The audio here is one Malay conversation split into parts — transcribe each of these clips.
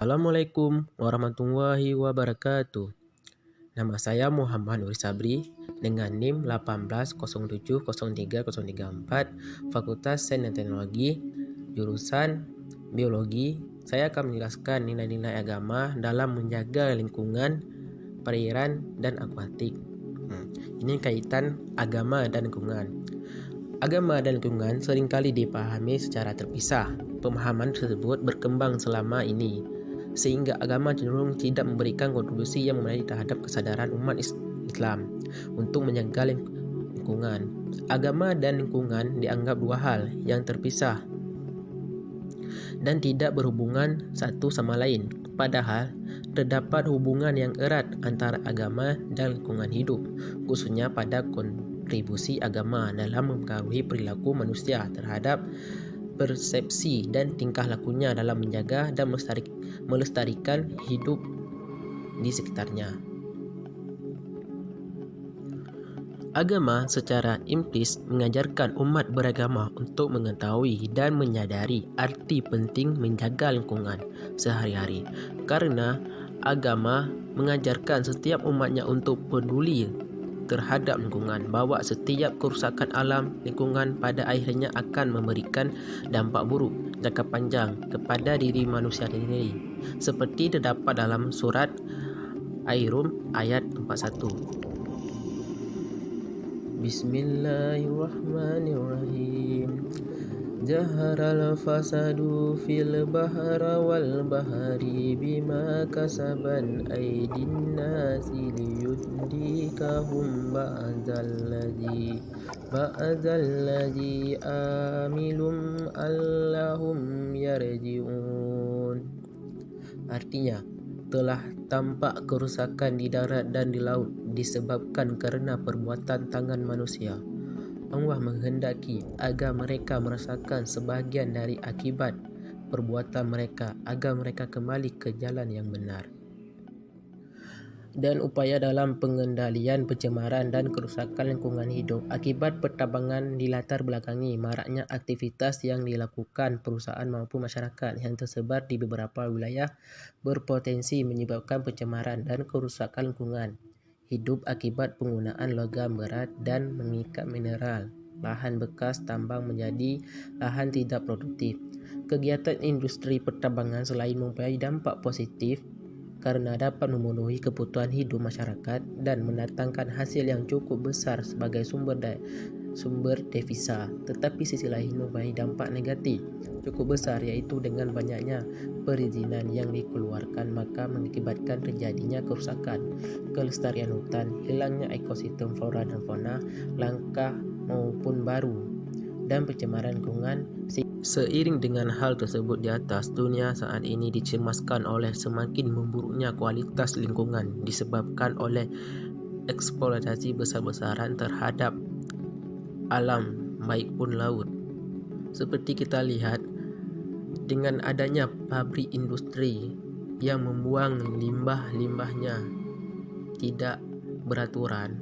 Assalamualaikum warahmatullahi wabarakatuh. Nama saya Muhammad Nur Sabri dengan NIM 1807030334 Fakultas Sains dan Teknologi, jurusan Biologi. Saya akan menjelaskan nilai-nilai agama dalam menjaga lingkungan, perairan, dan akuatik. Ini kaitan agama dan lingkungan. Agama dan lingkungan seringkali dipahami secara terpisah. Pemahaman tersebut berkembang selama ini, sehingga agama cenderung tidak memberikan kontribusi yang memadai terhadap kesadaran umat Islam untuk menjaga lingkungan. Agama dan lingkungan dianggap dua hal yang terpisah dan tidak berhubungan satu sama lain. Padahal, terdapat hubungan yang erat antara agama dan lingkungan hidup, khususnya pada kontribusi agama dalam mempengaruhi perilaku manusia terhadap persepsi dan tingkah lakunya dalam menjaga dan melestarikan hidup di sekitarnya. Agama secara implisit mengajarkan umat beragama untuk mengetahui dan menyadari arti penting menjaga lingkungan sehari-hari, karena agama mengajarkan setiap umatnya untuk peduli terhadap lingkungan, bahwa setiap kerusakan alam lingkungan pada akhirnya akan memberikan dampak buruk jangka panjang kepada diri manusia sendiri, seperti terdapat dalam surat Ar-Rum ayat 41. Bismillahirrahmanirrahim. Zaharal fasadu fil bahra wal bahari bima kasaban aydin nasi liyudikahum ba'dalladzi amilum allahum yarji'un. Artinya, telah tampak kerusakan di darat dan di laut disebabkan karena perbuatan tangan manusia. Allah menghendaki agar mereka merasakan sebahagian dari akibat perbuatan mereka, agar mereka kembali ke jalan yang benar. Dan upaya dalam pengendalian pencemaran dan kerusakan lingkungan hidup akibat pertambangan dilatar belakangi maraknya aktivitas yang dilakukan perusahaan maupun masyarakat yang tersebar di beberapa wilayah berpotensi menyebabkan pencemaran dan kerusakan lingkungan hidup akibat penggunaan logam berat dan mengikat mineral. Lahan bekas tambang menjadi lahan tidak produktif. Kegiatan industri pertambangan selain mempunyai dampak positif karena dapat memenuhi kebutuhan hidup masyarakat dan mendatangkan hasil yang cukup besar sebagai sumber devisa, tetapi sisi lain mempunyai dampak negatif cukup besar, yaitu dengan banyaknya perizinan yang dikeluarkan maka mengakibatkan terjadinya kerusakan kelestarian hutan, hilangnya ekosistem flora dan fauna langka maupun baru, dan pencemaran lingkungan. Seiring dengan hal tersebut di atas, dunia saat ini dicemaskan oleh semakin memburuknya kualitas lingkungan disebabkan oleh eksploitasi besar-besaran terhadap alam, baik pun laut. Seperti kita lihat, dengan adanya pabrik industri yang membuang limbah-limbahnya tidak beraturan,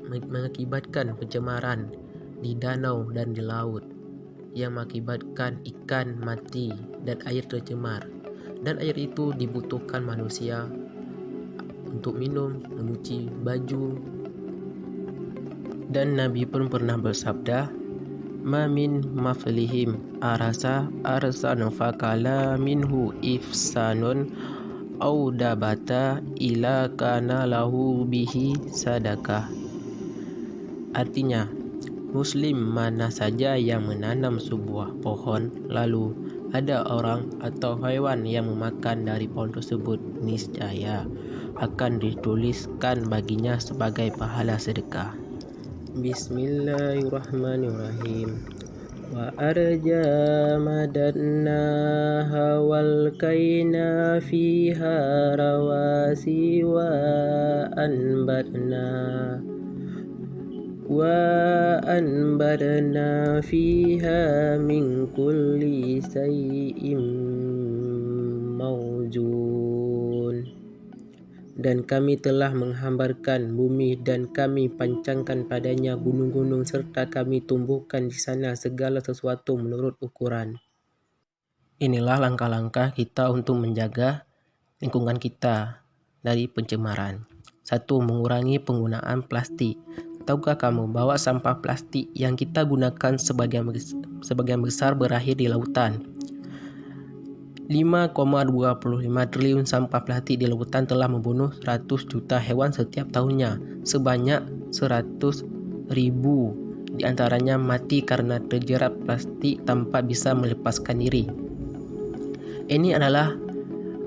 mengakibatkan pencemaran di danau dan di laut, yang mengakibatkan ikan mati dan air tercemar. Dan air itu dibutuhkan manusia untuk minum, mencuci baju. Dan Nabi pun pernah bersabda, "Ma min maflihim arsan fakala minhu ifsanun au dabata ila kana lahu bihi sadakah." Artinya, Muslim mana saja yang menanam sebuah pohon lalu ada orang atau haiwan yang memakan dari pohon tersebut, niscaya akan dituliskan baginya sebagai pahala sedekah. Bismillahirrahmanirrahim. Wa arja madannaha wal kaina fiha rawasi wa anbarna fiha min kulli shay'in mawjun. Dan kami telah menghambarkan bumi dan kami pancangkan padanya gunung-gunung serta kami tumbuhkan di sana segala sesuatu menurut ukuran. Inilah langkah-langkah kita untuk menjaga lingkungan kita dari pencemaran. 1. Mengurangi penggunaan plastik. Tahukah kamu bahwa sampah plastik yang kita gunakan sebagian besar berakhir di lautan? 5,25 triliun sampah plastik di lautan telah membunuh 100 juta hewan setiap tahunnya. Sebanyak 100.000 di antaranya mati karena terjerat plastik tanpa bisa melepaskan diri. Ini adalah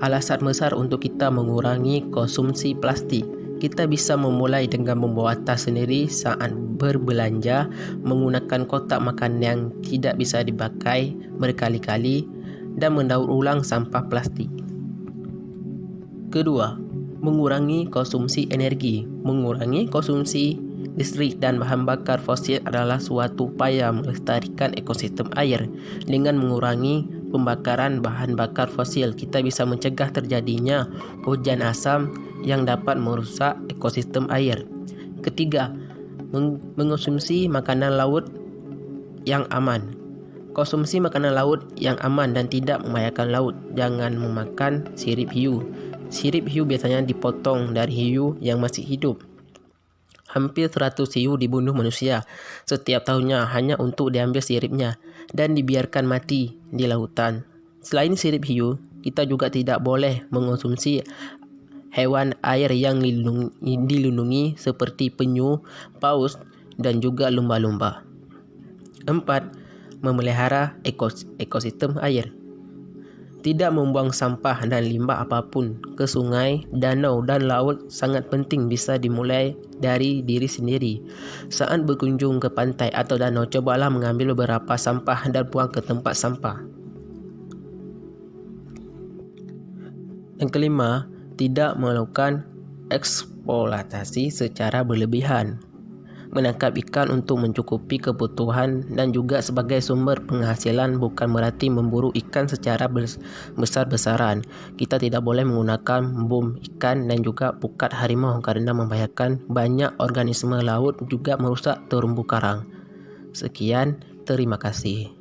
alasan besar untuk kita mengurangi konsumsi plastik. Kita bisa memulai dengan membawa tas sendiri saat berbelanja, menggunakan kotak makan yang tidak bisa dipakai berkali-kali, dan mendaur ulang sampah plastik. Kedua, mengurangi konsumsi energi. Mengurangi konsumsi listrik dan bahan bakar fosil adalah suatu upaya melestarikan ekosistem air. Dengan mengurangi pembakaran bahan bakar fosil, kita bisa mencegah terjadinya hujan asam yang dapat merusak ekosistem air. Ketiga, mengonsumsi makanan laut yang aman. Konsumsi makanan laut yang aman dan tidak membahayakan laut. Jangan memakan sirip hiu. Sirip hiu biasanya dipotong dari hiu yang masih hidup. Hampir 100 hiu dibunuh manusia setiap tahunnya hanya untuk diambil siripnya dan dibiarkan mati di lautan. Selain sirip hiu, kita juga tidak boleh mengonsumsi hewan air yang dilindungi seperti penyu, paus, dan juga lumba-lumba. 4. Memelihara ekosistem air. Tidak membuang sampah dan limbah apapun ke sungai, danau, dan laut sangat penting bisa dimulai dari diri sendiri. Saat berkunjung ke pantai atau danau, cobalah mengambil beberapa sampah dan buang ke tempat sampah. Yang kelima, tidak melakukan eksploitasi secara berlebihan. Menangkap ikan untuk mencukupi kebutuhan dan juga sebagai sumber penghasilan bukan berarti memburu ikan secara besar-besaran. Kita tidak boleh menggunakan bom ikan dan juga pukat harimau karena membahayakan banyak organisme laut juga merusak terumbu karang. Sekian, terima kasih.